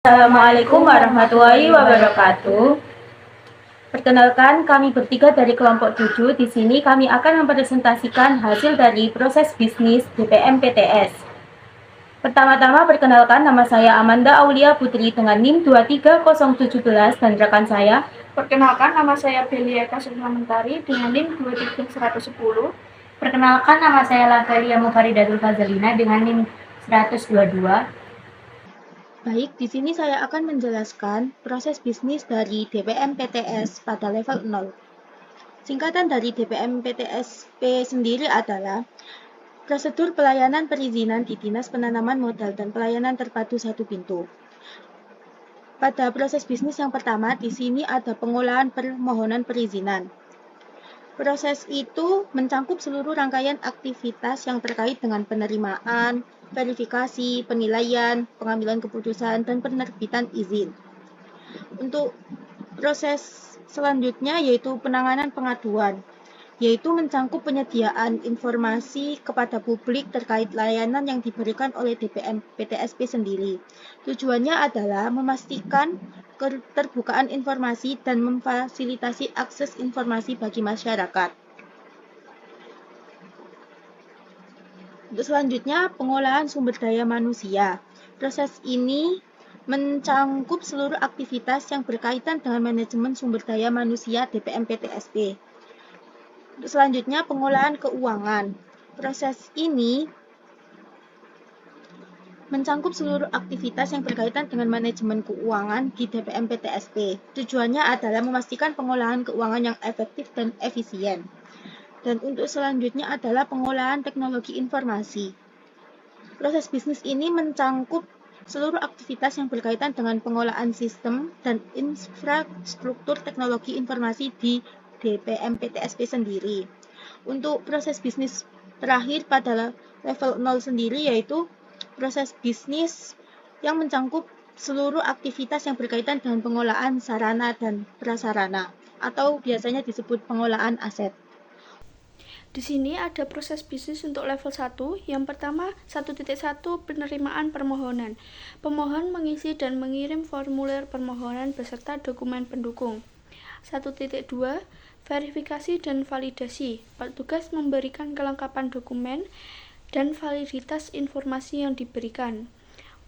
Assalamualaikum warahmatullahi wabarakatuh. Perkenalkan, kami bertiga dari kelompok 7. Di sini kami akan mempresentasikan hasil dari proses bisnis DPM PTS. Pertama-tama perkenalkan, nama saya Amanda Aulia Putri dengan NIM 23017 dan rekan saya. Perkenalkan, nama saya Belia Kasuma Mentari dengan NIM 23110. Perkenalkan, nama saya Lavalia Mufaridatul Fazalina dengan NIM 122. Baik, di sini saya akan menjelaskan proses bisnis dari DPM PTS pada level 0. Singkatan dari DPM PTSP sendiri adalah Prosedur Pelayanan Perizinan di Dinas Penanaman Modal dan Pelayanan Terpadu Satu Pintu. Pada proses bisnis yang pertama, di sini ada pengolahan permohonan perizinan. Proses itu mencakup seluruh rangkaian aktivitas yang terkait dengan penerimaan, verifikasi, penilaian, pengambilan keputusan, dan penerbitan izin. Untuk proses selanjutnya yaitu penanganan pengaduan, yaitu mencakup penyediaan informasi kepada publik terkait layanan yang diberikan oleh DPM PTSP sendiri. Tujuannya adalah memastikan keterbukaan informasi dan memfasilitasi akses informasi bagi masyarakat. Untuk selanjutnya, pengolahan sumber daya manusia. Proses ini mencakup seluruh aktivitas yang berkaitan dengan manajemen sumber daya manusia DPM PTSP. Untuk selanjutnya, pengolahan keuangan. Proses ini mencakup seluruh aktivitas yang berkaitan dengan manajemen keuangan di DPM PTSP. Tujuannya adalah memastikan pengolahan keuangan yang efektif dan efisien. Dan untuk selanjutnya adalah pengolahan teknologi informasi. Proses bisnis ini mencakup seluruh aktivitas yang berkaitan dengan pengolahan sistem dan infrastruktur teknologi informasi di DPM PTSP sendiri. Untuk proses bisnis terakhir pada level 0 sendiri yaitu proses bisnis yang mencakup seluruh aktivitas yang berkaitan dengan pengolahan sarana dan prasarana atau biasanya disebut pengolahan aset. Di sini ada proses bisnis untuk level 1. Yang pertama, 1.1 penerimaan permohonan. Pemohon mengisi dan mengirim formulir permohonan beserta dokumen pendukung. 1.2 verifikasi dan validasi. Petugas memberikan kelengkapan dokumen dan validitas informasi yang diberikan.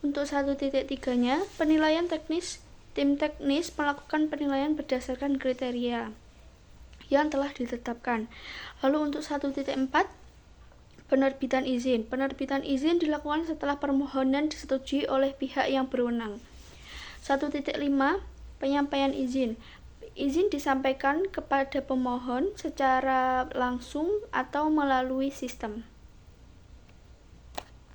Untuk 1.3-nya, penilaian teknis. Tim teknis melakukan penilaian berdasarkan kriteria yang telah ditetapkan. Lalu untuk 1.4, penerbitan izin. Penerbitan izin dilakukan setelah permohonan disetujui oleh pihak yang berwenang. 1.5, penyampaian izin. Izin disampaikan kepada pemohon secara langsung atau melalui sistem.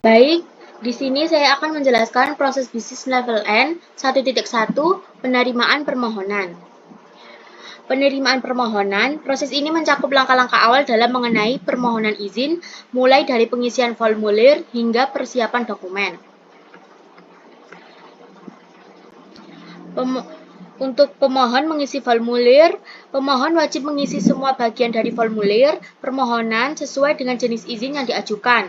Baik, di sini saya akan menjelaskan proses bisnis level N 1.1 penerimaan permohonan. Penerimaan permohonan, proses ini mencakup langkah-langkah awal dalam mengenai permohonan izin, mulai dari pengisian formulir hingga persiapan dokumen. Untuk pemohon mengisi formulir, pemohon wajib mengisi semua bagian dari formulir permohonan sesuai dengan jenis izin yang diajukan.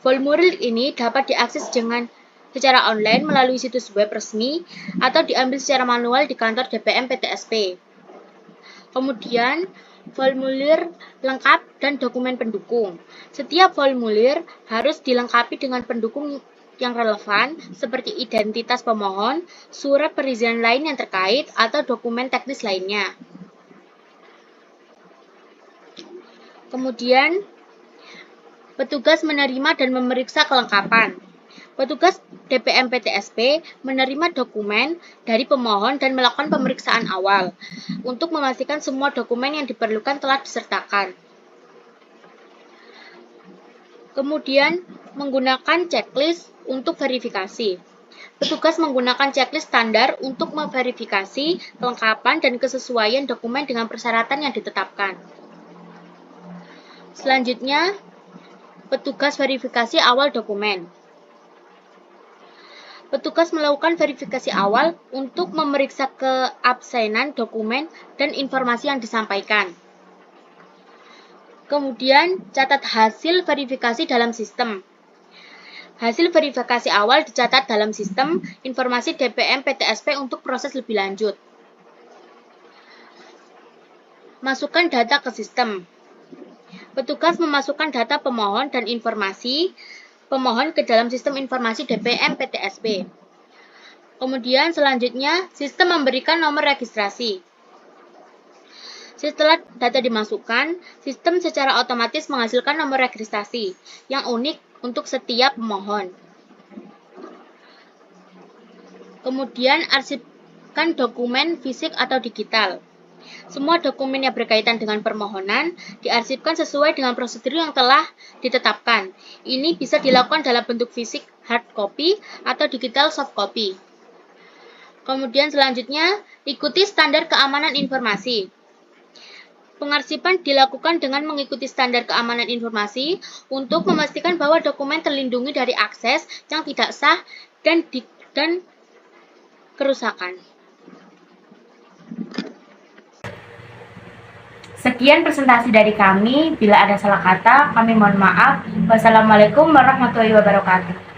Formulir ini dapat diakses secara online melalui situs web resmi atau diambil secara manual di kantor DPM PTSP. Kemudian, formulir lengkap dan dokumen pendukung. Setiap formulir harus dilengkapi dengan pendukung yang relevan seperti identitas pemohon, surat perizinan lain yang terkait, atau dokumen teknis lainnya. Kemudian, petugas menerima dan memeriksa kelengkapan. Petugas DPM PTSP menerima dokumen dari pemohon dan melakukan pemeriksaan awal untuk memastikan semua dokumen yang diperlukan telah disertakan. Kemudian, menggunakan checklist untuk verifikasi. Petugas menggunakan checklist standar untuk memverifikasi kelengkapan dan kesesuaian dokumen dengan persyaratan yang ditetapkan. Selanjutnya, petugas verifikasi awal dokumen. Petugas melakukan verifikasi awal untuk memeriksa keabsenan dokumen dan informasi yang disampaikan. Kemudian, catat hasil verifikasi dalam sistem. Hasil verifikasi awal dicatat dalam sistem informasi DPM PTSP untuk proses lebih lanjut. Masukkan data ke sistem. Petugas memasukkan data pemohon dan informasi pemohon ke dalam sistem informasi DPM PTSP. Kemudian selanjutnya, sistem memberikan nomor registrasi. Setelah data dimasukkan, sistem secara otomatis menghasilkan nomor registrasi yang unik untuk setiap pemohon. Kemudian arsipkan dokumen fisik atau digital. Semua dokumen yang berkaitan dengan permohonan diarsipkan sesuai dengan prosedur yang telah ditetapkan. Ini bisa dilakukan dalam bentuk fisik hard copy atau digital soft copy. Kemudian selanjutnya, ikuti standar keamanan informasi. Pengarsipan dilakukan dengan mengikuti standar keamanan informasi untuk memastikan bahwa dokumen terlindungi dari akses yang tidak sah dan kerusakan. Sekian presentasi dari kami. Bila ada salah kata, kami mohon maaf. Wassalamualaikum warahmatullahi wabarakatuh.